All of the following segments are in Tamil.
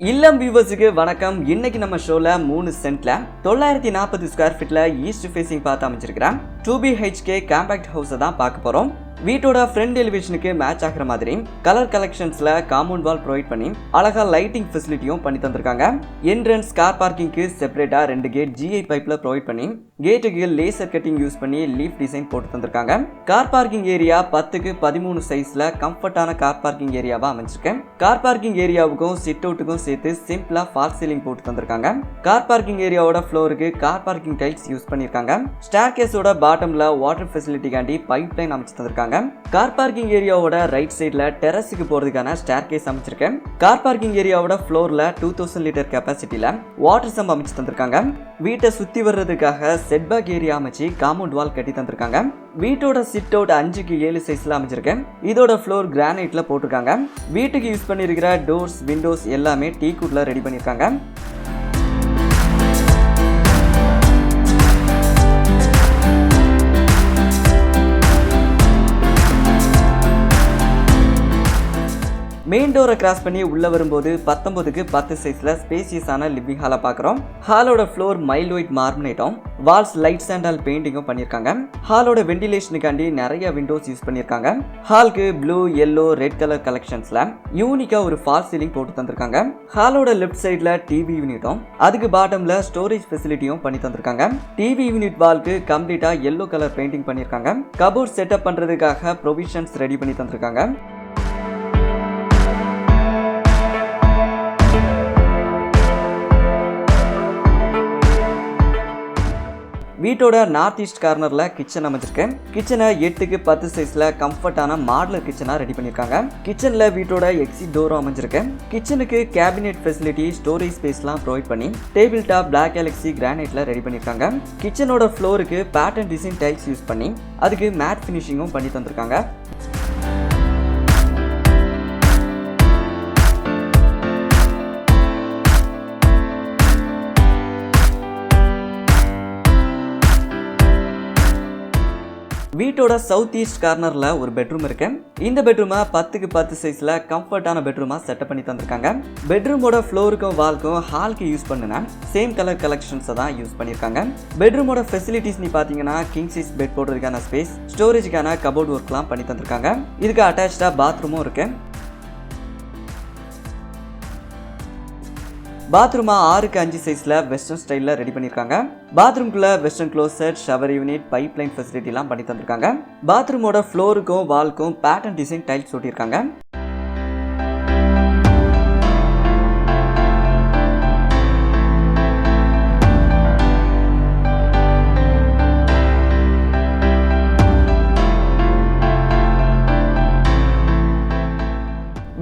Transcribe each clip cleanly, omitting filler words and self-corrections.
இல்லம் வியூவர்ஸுக்கு வணக்கம். இன்னைக்கு நம்ம ஷோல 3 சென்ட்ல 940 ஸ்கொயர் ஃபீட்ல ஈஸ்ட் ஃபேசிங் பார்த்து அமைச்சிருக்கிறேன் 2BHK காம்பாக்ட் ஹவுஸை தான் பார்க்க போறோம். வீட்டோட ஃப்ரண்ட் எலிவேஷனுக்கு மேட்ச் ஆகிற மாதிரி கலர் கலெக்ஷன்ஸ்ல காம்பவுண்ட் வால் ப்ரொவைட் பண்ணி அழகா லைட்டிங் ஃபெசிலிட்டியும் பண்ணி தந்திருக்காங்க. என்ட்ரன்ஸ் கார் பார்க்கிங்க்கு செப்பரேட்டா 2 கேட் GI பைப்ல ப்ரொவைட் பண்ணி கேட்டுக்கு லேசர் கட்டிங் யூஸ் பண்ணி லீஃப் டிசைன் போட்டு தந்திருக்காங்க. கார் பார்க்கிங் ஏரியா 10க்கு 13 சைஸ்ல கம்ஃபர்டான கார் பார்க்கிங் ஏரியாவா அமைச்சிருக்கேன். கார் பார்க்கிங் ஏரியாவுக்கும் சிட் அவுட்டுக்கும் சேர்த்து சிம்பிளா ஃபால் சீலிங் போட்டு தந்திருக்காங்க. கார் பார்க்கிங் ஏரியாவோட ஃப்ளோருக்கு கார் பார்க்கிங் டைல்ஸ் யூஸ் பண்ணிருக்காங்க. ஸ்டேர் கேஸோட பாட்டம்ல வாட்டர் ஃபெசிலிட்டிக்காண்டி பைப் லைன் அமைச்சு தந்திருக்காங்க. கார் பார்க்கிங் ஏரியாவோட ரைட் சைடுல டெரஸுக்கு போறதுக்கான ஸ்டேர் கேஸ் அமைச்சிருக்கேன். கார் பார்க்கிங் ஏரியாவோட ஃப்ளோர்ல 2000 லிட்டர் கெப்பாசிட்டில வாட்டர் சம்ப் அமைச்சு தந்திருக்காங்க. வீட்டை சுத்தி வர்றதுக்காக செட்பேக் ஏரியா அமைச்சு காம்பவுண்ட் வால் கட்டி தந்திருக்காங்க. வீட்டோட சிட் அவுட் 5க்கு 7 சைஸ்ல அமைச்சிருக்கேன். இதோட ஃப்ளோர் கிரானைட்ல போட்டிருக்காங்க. வீட்டுக்கு யூஸ் பண்ணிருக்கிற டோர்ஸ் விண்டோஸ் எல்லாமே டீக்வுட்ல ரெடி பண்ணிருக்காங்க. மெயின் டோரை கிராஸ் பண்ணி உள்ள வரும்போது 19க்கு 10 சைஸ்ல ஸ்பேசியஸான லிவிங் ஹாலை பார்க்குறோம். ஹாலோட ஃப்ளோர் மைல்ட் ஒயிட் மார்பனைட்டும் வால்ஸ் லைட் சாண்டல் பெயிண்டிங்கும் பண்ணியிருக்காங்க. ஹாலோட வெண்டிலேஷனுக்காண்டி நிறைய விண்டோஸ் யூஸ் பண்ணியிருக்காங்க. ஹாலுக்கு ப்ளூ எல்லோ ரெட் கலர் கலெக்ஷன்ஸ்ல யூனிக்கா ஒரு ஃபால் சீலிங் போட்டு தந்திருக்காங்க. ஹாலோட லெஃப்ட் சைட்ல டிவி யூனிட்டும் அதுக்கு பாட்டம்ல ஸ்டோரேஜ் ஃபெசிலிட்டியும் பண்ணி தந்திருக்காங்க. டிவி யூனிட் வால்க்கு கம்ப்ளீட்டா எல்லோ கலர் பெயிண்டிங் பண்ணியிருக்காங்க. கபோர்ட் செட்டப் பண்றதுக்காக ப்ரொவிஷன்ஸ் ரெடி பண்ணி தந்திருக்காங்க. வீட்டோட நார்த் ஈஸ்ட் கார்னர்ல கிச்சன் அமைச்சிருக்கேன். கிச்சனை 8க்கு 10 சைஸ்ல கம்ஃபர்டான மாடலர் கிச்சனா ரெடி பண்ணிருக்காங்க. கிச்சன்ல வீட்டோட எக்ஸிட் டோரும் அமைச்சிருக்கேன். கிச்சனுக்கு கேபினெட் ஃபெசிலிட்டி ஸ்டோரேஜ் ஸ்பேஸ்லாம் ப்ரொவைட் பண்ணி டேபிள் டாப் பிளாக் கேலக்ஸி கிரானைட்ல ரெடி பண்ணிருக்காங்க. கிச்சனோட ஃப்ளோருக்கு பேட்டர்ன் டிசைன் டைல்ஸ் யூஸ் பண்ணி அதுக்கு மேட் ஃபினிஷிங்கும் பண்ணி தந்திருக்காங்க. வீட்டோட சவுத் ஈஸ்ட் கார்னர்ல ஒரு பெட்ரூம் இருக்கு. இந்த பெட்ரூமை 10க்கு 10 சைஸ்ல கம்ஃபர்டான பெட்ரூமா செட்டப் பண்ணி தந்திருக்காங்க. பெட்ரூமோட ஃப்ளோருக்கும் வால்க்கும் ஹால்க்கு யூஸ் பண்ணுன சேம் கலர் கலெக்ஷன்ஸை தான் யூஸ் பண்ணியிருக்காங்க. பெட்ரூமோட ஃபெசிலிட்டிஸ் நீ பார்த்தீங்கன்னா கிங் சைஸ் பெட் போடுறதுக்கான ஸ்பேஸ், ஸ்டோரேஜுக்கான கபோர்ட் ஒர்க்லாம் பண்ணி தந்திருக்காங்க. இதுக்கு அட்டாச்சா பாத்ரூமும் இருக்கு. பாத்ரூமா 6க்கு 5 சைஸ்ல வெஸ்டர்ன் ஸ்டைல்ல ரெடி பண்ணிருக்காங்க. பாத்ரூம்குள்ள western closet, shower unit, pipe line facility எல்லாம் பண்ணி தந்திருக்காங்க. பாத்ரூமோட ஃப்ளோருக்கும் வால்க்கும் பேட்டர்ன் டிசைன் டைல்ஸ் ஒட்டியிருக்காங்க.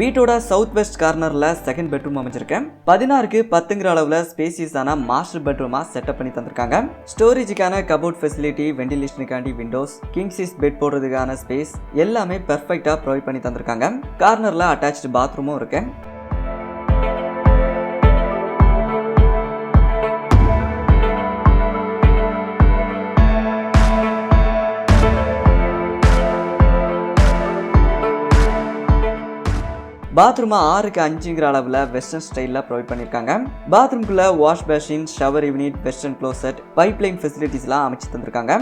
வீட்டோட சவுத் வெஸ்ட் கார்னர்ல செகண்ட் பெட்ரூம் அமைச்சிருக்கேன். 16க்கு 10ங்கிற அளவுல ஸ்பேசியஸான மாஸ்டர் பெட்ரூமா செட்டப் பண்ணி தந்திருக்காங்க. ஸ்டோரேஜுக்கான கபோர்ட் ஃபெசிலிட்டி, வெண்டிலேஷனுக்காண்டி விண்டோஸ், கிங் சைஸ் பெட் போடுறதுக்கான ஸ்பேஸ் எல்லாமே பெர்ஃபெக்ட்டா ப்ரொவைட் பண்ணி தந்திருக்காங்க. கார்னர்ல அட்டாச்டு பாத்ரூமும் இருக்கு. பாத்ரூமா 6க்கு 5ங்கிற அளவுல வெஸ்டர்ன் ஸ்டைல்ல ப்ரொவைட் பண்ணிருக்காங்க. பாத்ரூம்குள்ள wash basin, shower unit, western closet, pipe line facilities எல்லாம் அமைச்சு தந்திருக்காங்க.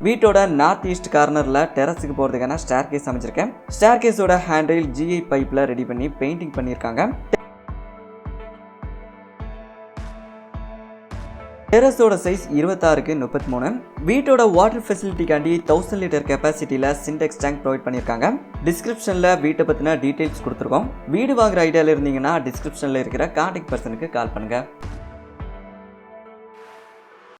வீட்டோட நார்த் ஈஸ்ட் கார்னர்ல டெரஸுக்கு போறதுக்கான ஸ்டேர் கேஸ் அமைச்சிருக்கேன். ஸ்டேர் கேஸோட ஹேண்டில் GI பைப்ல ரெடி பண்ணி பெயிண்டிங் பண்ணியிருக்காங்க. டெரஸோட சைஸ் 26க்கு 33. வீட்டோட வாட்டர் ஃபெசிலிட்டிக்காண்டி 1000 லிட்டர் கெப்பாசிட்டியில சின்டெக்ஸ் டேங்க் ப்ரொவைட் பண்ணியிருக்காங்க. டிஸ்கிரிப்ஷன்ல வீட்டை பத்தின டீடைல்ஸ் கொடுத்துருக்கோம். வீடு வாங்குற ஐடியால இருந்தீங்கன்னா டிஸ்கிரிப்ஷன்ல இருக்கிற கான்டாக்ட் பர்சனுக்கு கால் பண்ணுங்க.